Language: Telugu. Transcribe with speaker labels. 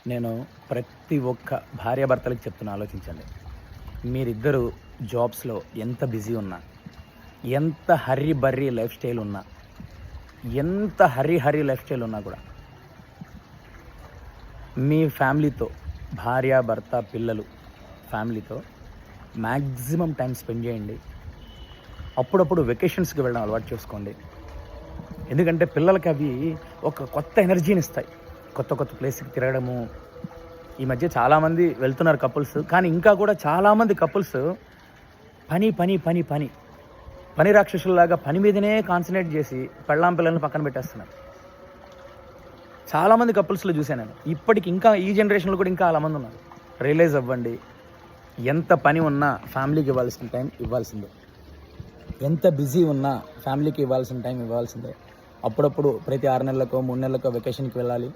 Speaker 1: నేను ప్రతి ఒక్క భార్యాభర్తలకి చెప్తున్నా, ఆలోచించండి. మీరిద్దరూ జాబ్స్‌లో ఎంత బిజీ ఉన్నా, ఎంత హర్రీ బర్రీ లైఫ్ స్టైల్ ఉన్నా, ఎంత హర్రీ లైఫ్ స్టైల్ ఉన్నా కూడా మీ ఫ్యామిలీతో, భార్య, భర్త, పిల్లలు ఫ్యామిలీతో మ్యాక్సిమం టైం స్పెండ్ చేయండి. అప్పుడప్పుడు వెకేషన్స్‌కి వెళ్ళడం అలవాటు చేసుకోండి. ఎందుకంటే పిల్లలకి అవి ఒక కొత్త ఎనర్జీని ఇస్తాయి. కొత్త కొత్త ప్లేస్‌కి తిరగడము. ఈ మధ్య చాలామంది వెళ్తున్నారు కపుల్స్. కానీ ఇంకా కూడా చాలామంది కపుల్స్ పని రాక్షసుల్లాగా పని మీదనే కాన్సన్ట్రేట్ చేసి పెళ్ళాం పిల్లల్ని పక్కన పెట్టేస్తున్నారు. చాలామంది కపుల్స్‌లో చూశాను నేను. ఇప్పటికి ఇంకా ఈ జనరేషన్లో కూడా ఇంకా చాలామంది ఉన్నారు. రియలైజ్ అవ్వండి. ఎంత పని ఉన్నా ఫ్యామిలీకి ఇవ్వాల్సిన టైం ఇవ్వాల్సిందే. ఎంత బిజీ ఉన్నా ఫ్యామిలీకి ఇవ్వాల్సిన టైం ఇవ్వాల్సిందే. అప్పుడప్పుడు ప్రతి 6 నెలలకో 3 నెలలకో వెకేషన్కి వెళ్ళాలి.